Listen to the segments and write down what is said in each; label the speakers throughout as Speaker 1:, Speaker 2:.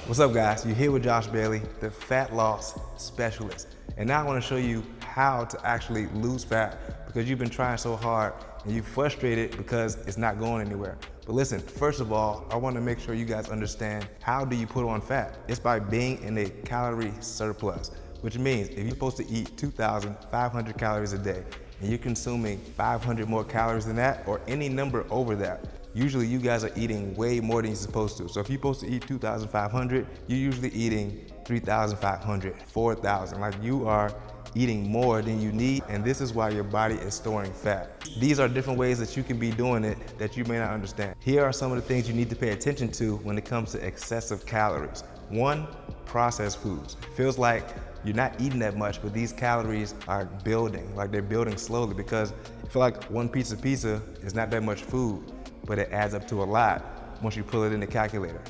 Speaker 1: What's up guys, you're here with Josh Bailey, the fat loss specialist. And now I want to show you how to actually lose fat because you've been trying so hard and you're frustrated because it's not going anywhere. But listen, first of all, I want to make sure you guys understand how do you put on fat? It's by being in a calorie surplus, which means if you're supposed to eat 2,500 calories a day and you're consuming 500 more calories than that or any number over that, usually you guys are eating way more than you're supposed to. So if you're supposed to eat 2,500, you're usually eating 3,500, 4,000. Like you are eating more than you need, and this is why your body is storing fat. These are different ways that you can be doing it that you may not understand. Here are some of the things you need to pay attention to when it comes to excessive calories. One, processed foods. It feels like you're not eating that much, but these calories are building, like they're building slowly because I feel like one piece of pizza is not that much food, but it adds up to a lot once you pull it in the calculator.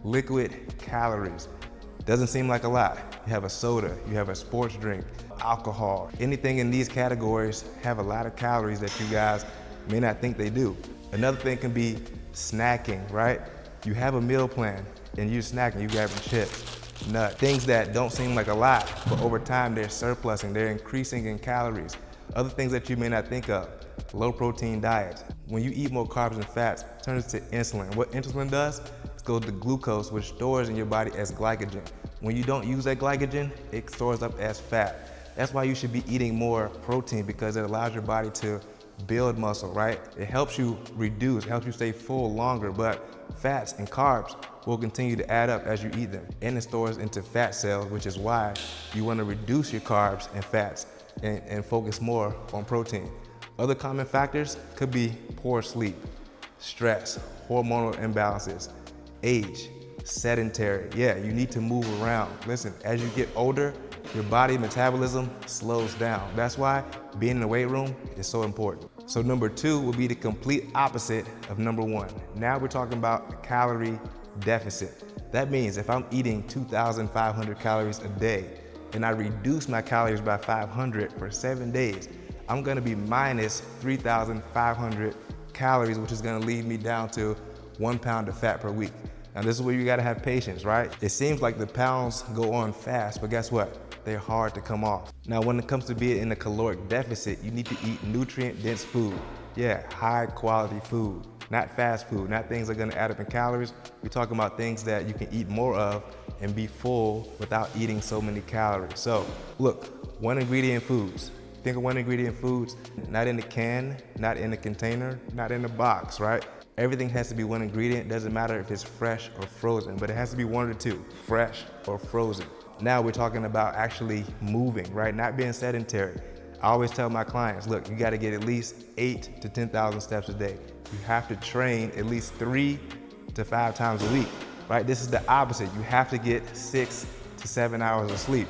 Speaker 1: Liquid calories. Doesn't seem like a lot. You have a soda, you have a sports drink, alcohol. Anything in these categories have a lot of calories that you guys may not think they do. Another thing can be snacking, right? You have a meal plan and you're snacking, you grabbing chips, nuts, things that don't seem like a lot, but over time they're surplusing, they're increasing in calories. Other things that you may not think of, low protein diets. When you eat more carbs and fats, it turns into insulin. What insulin does, it goes to glucose, which stores in your body as glycogen. When you don't use that glycogen, it stores up as fat. That's why you should be eating more protein because it allows your body to build muscle, right? It helps you reduce, it helps you stay full longer, but fats and carbs will continue to add up as you eat them. And it stores into fat cells, which is why you want to reduce your carbs and fats and focus more on protein. Other common factors could be poor sleep, stress, hormonal imbalances, age, sedentary. Yeah, you need to move around. Listen, as you get older, your body metabolism slows down. That's why being in the weight room is so important. So number two will be the complete opposite of number one. Now we're talking about a calorie deficit. That means if I'm eating 2,500 calories a day and I reduce my calories by 500 for 7 days, I'm gonna be minus 3,500 calories, which is gonna lead me down to 1 pound of fat per week. Now this is where you gotta have patience, right? It seems like the pounds go on fast, but guess what? They're hard to come off. Now when it comes to being in a caloric deficit, you need to eat nutrient-dense food. Yeah, high quality food, not fast food, not things that are gonna add up in calories. We're talking about things that you can eat more of and be full without eating so many calories. So look, one ingredient foods. Think of one ingredient foods, not in the can, not in the container, not in the box, right? Everything has to be one ingredient. Doesn't matter if it's fresh or frozen, but it has to be one of the two, fresh or frozen. Now we're talking about actually moving, right? Not being sedentary. I always tell my clients, look, you gotta get at least 8 to 10,000 steps a day. You have to train at least 3 to 5 times a week, right? This is the opposite. You have to get 6 to 7 hours of sleep.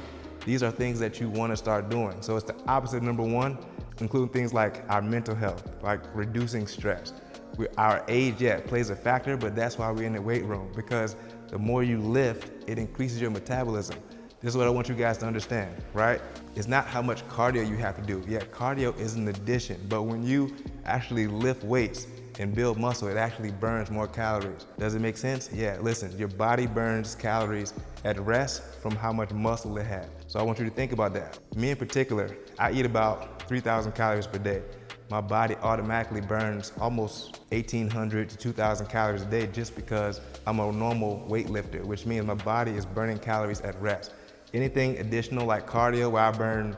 Speaker 1: These are things that you want to start doing. So it's the opposite of number one, including things like our mental health, like reducing stress. Our age, yeah, plays a factor, but that's why we're in the weight room, because the more you lift, it increases your metabolism. This is what I want you guys to understand, right? It's not how much cardio you have to do. Yeah, cardio is an addition, but when you actually lift weights and build muscle, it actually burns more calories. Does it make sense? Yeah, listen, your body burns calories at rest from how much muscle it has. So I want you to think about that. Me in particular, I eat about 3,000 calories per day. My body automatically burns almost 1,800 to 2,000 calories a day just because I'm a normal weightlifter, which means my body is burning calories at rest. Anything additional like cardio where I burn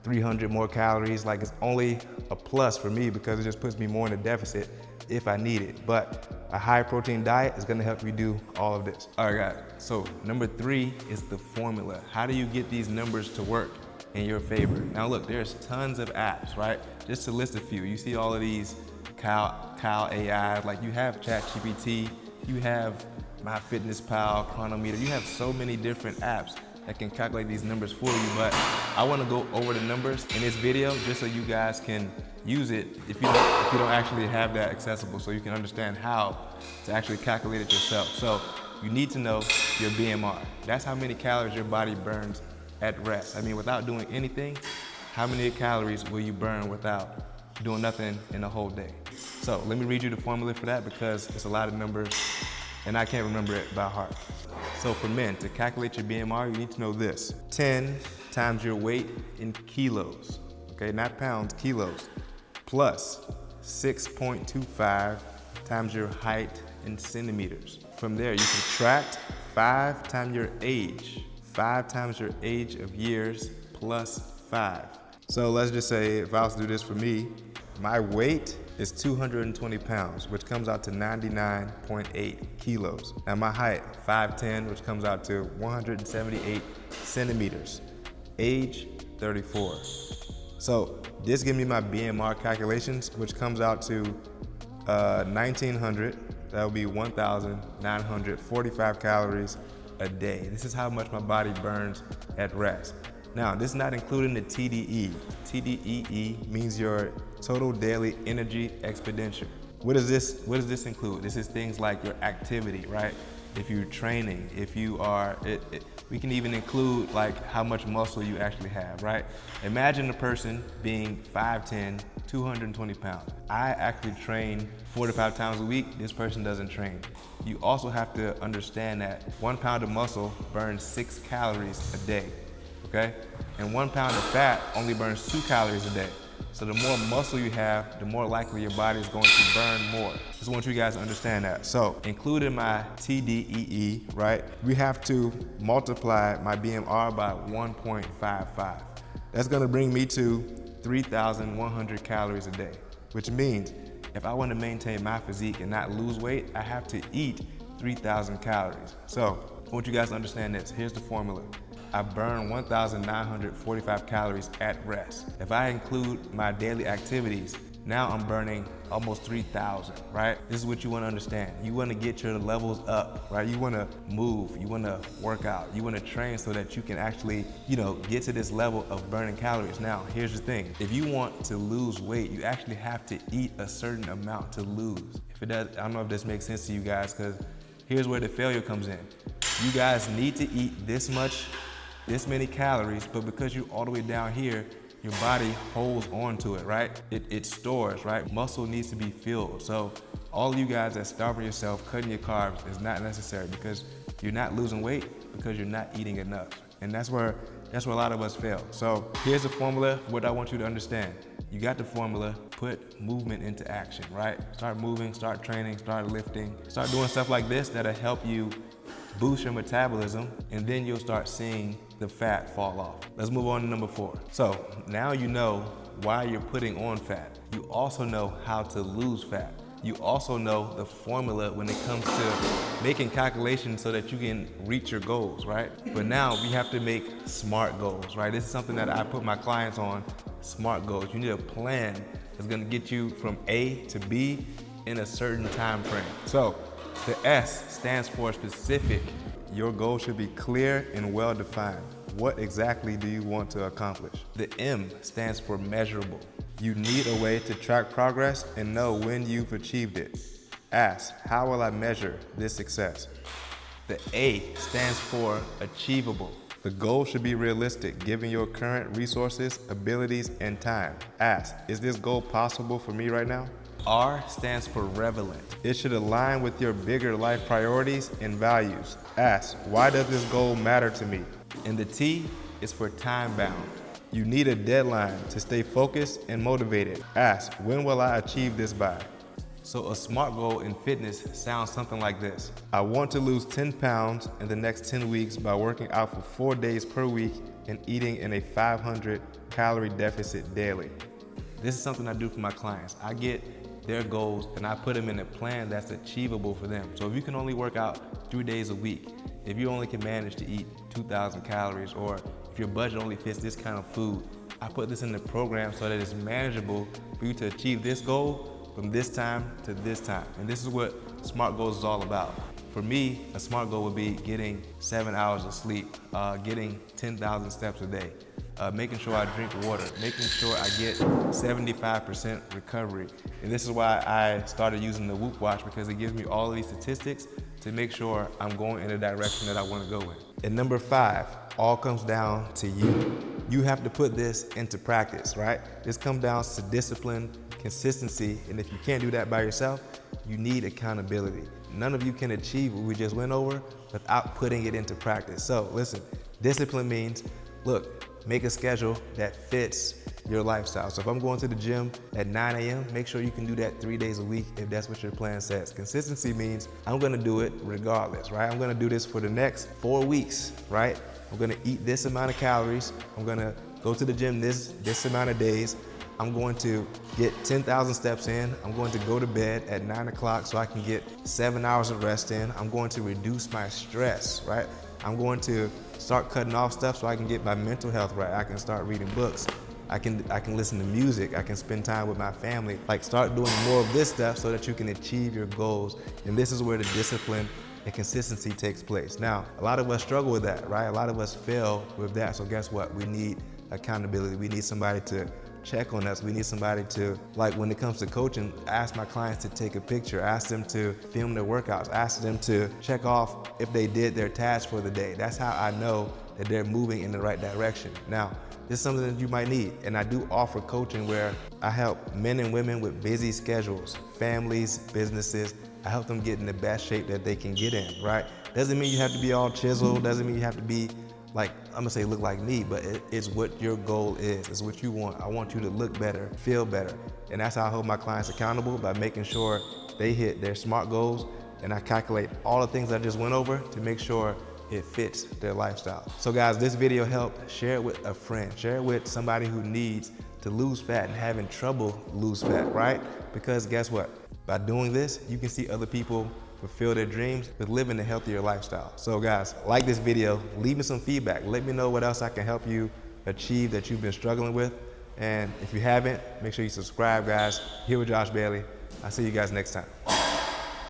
Speaker 1: 300 more calories, like it's only a plus for me because it just puts me more in a deficit if I need it. But a high protein diet is gonna help you do all of this. All right guys, so number 3 is the formula. How do you get these numbers to work in your favor? Now look, there's tons of apps, right? Just to list a few, you see all of these Cal AI, like you have ChatGPT, you have MyFitnessPal, Chronometer, you have so many different apps that can calculate these numbers for you, but I wanna go over the numbers in this video just so you guys can use it if you don't actually have that accessible, so you can understand how to actually calculate it yourself. So you need to know your BMR. That's how many calories your body burns at rest. I mean, without doing anything, how many calories will you burn without doing nothing in a whole day? So let me read you the formula for that because it's a lot of numbers and I can't remember it by heart. So for men, to calculate your BMR, you need to know this. 10 times your weight in kilos, okay, not pounds, kilos, plus 6.25 times your height in centimeters. From there, you subtract 5 times your age, 5 times your age of years plus 5. So let's just say if I was to do this for me, my weight is 220 pounds, which comes out to 99.8 kilos. Now my height, 5'10", which comes out to 178 centimeters. Age, 34. So this gives me my BMR calculations, which comes out to 1,900. That would be 1,945 calories a day. This is how much my body burns at rest. Now, this is not including the TDE. TDEE means your total daily energy expenditure. What does this include? This is things like your activity, right? If you're training, if you are, we can even include like how much muscle you actually have, right? Imagine a person being 5'10", 220 pounds. I actually train 4 to 5 times a week. This person doesn't train. You also have to understand that 1 pound of muscle burns 6 calories a day, okay? And 1 pound of fat only burns 2 calories a day. So the more muscle you have, the more likely your body is going to burn more. Just want you guys to understand that. So including my TDEE, right? We have to multiply my BMR by 1.55. That's gonna bring me to 3,100 calories a day, which means if I want to maintain my physique and not lose weight, I have to eat 3,000 calories. So I want you guys to understand this. Here's the formula. I burn 1,945 calories at rest. If I include my daily activities, now I'm burning almost 3,000, right? This is what you wanna understand. You wanna get your levels up, right? You wanna move, you wanna work out, you wanna train so that you can actually, get to this level of burning calories. Now, here's the thing. If you want to lose weight, you actually have to eat a certain amount to lose. If it does, I don't know if this makes sense to you guys, because here's where the failure comes in. You guys need to eat this many calories, but because you're all the way down here, your body holds on to it, right? It stores, right? Muscle needs to be filled. So all of you guys that starving yourself, cutting your carbs is not necessary because you're not losing weight because you're not eating enough. And that's where a lot of us fail. So here's the formula, what I want you to understand. You got the formula, put movement into action, right? Start moving, start training, start lifting, start doing stuff like this that'll help you boost your metabolism, and then you'll start seeing the fat fall off. Let's move on to number 4. So now you know why you're putting on fat. You also know how to lose fat. You also know the formula when it comes to making calculations so that you can reach your goals, right? But now we have to make SMART goals, right? This is something that I put my clients on, SMART goals. You need a plan that's gonna get you from A to B in a certain time frame. So the S stands for specific. Your goal should be clear and well-defined. What exactly do you want to accomplish? The M stands for measurable. You need a way to track progress and know when you've achieved it. Ask, how will I measure this success? The A stands for achievable. The goal should be realistic, given your current resources, abilities, and time. Ask, is this goal possible for me right now? R stands for relevant. It should align with your bigger life priorities and values. Ask, why does this goal matter to me? And the T is for time bound. You need a deadline to stay focused and motivated. Ask, when will I achieve this by? So a SMART goal in fitness sounds something like this. I want to lose 10 pounds in the next 10 weeks by working out for 4 days per week and eating in a 500 calorie deficit daily. This is something I do for my clients. I get their goals and I put them in a plan that's achievable for them. So if you can only work out 3 days a week, if you only can manage to eat 2,000 calories, or if your budget only fits this kind of food, I put this in the program so that it's manageable for you to achieve this goal from this time to this time. And this is what SMART goals is all about. For me, a SMART goal would be getting 7 hours of sleep, getting 10,000 steps a day, making sure I drink water, making sure I get 75% recovery. And this is why I started using the Whoop watch, because it gives me all of these statistics to make sure I'm going in the direction that I want to go in. And number 5, all comes down to you. You have to put this into practice, right? This comes down to discipline, consistency, and if you can't do that by yourself, you need accountability. none of you can achieve what we just went over without putting it into practice. So listen, discipline means, look, make a schedule that fits your lifestyle. So if I'm going to the gym at 9 a.m., make sure you can do that 3 days a week if that's what your plan says. Consistency means I'm gonna do it regardless, right? I'm gonna do this for the next 4 weeks, right? I'm gonna eat this amount of calories. I'm gonna go to the gym this amount of days. I'm going to get 10,000 steps in. I'm going to go to bed at 9 o'clock so I can get 7 hours of rest in. I'm going to reduce my stress, right? I'm going to start cutting off stuff so I can get my mental health right. I can start reading books. I can listen to music. I can spend time with my family. Like, start doing more of this stuff so that you can achieve your goals. And this is where the discipline and consistency takes place. Now, a lot of us struggle with that, right? A lot of us fail with that. So guess what? We need accountability. We need somebody to check on us. We need somebody to, like, when it comes to coaching, ask my clients to take a picture, ask them to film their workouts, ask them to check off if they did their task for the day. That's how I know that they're moving in the right direction. Now, this is something that you might need. And I do offer coaching where I help men and women with busy schedules, families, businesses. I help them get in the best shape that they can get in, right? Doesn't mean you have to be all chiseled, doesn't mean you have to be like, I'm gonna say look like me, but it's what your goal is. It's what you want. I want you to look better, feel better. And that's how I hold my clients accountable, by making sure they hit their SMART goals. And I calculate all the things I just went over to make sure it fits their lifestyle. So guys, this video helped. Share it with a friend. Share it with somebody who needs to lose fat and having trouble lose fat, right? Because guess what? By doing this, you can see other people fulfill their dreams with living a healthier lifestyle. So guys, like this video, leave me some feedback. Let me know what else I can help you achieve that you've been struggling with. And if you haven't, make sure you subscribe, guys. Here with Josh Bailey. I'll see you guys next time.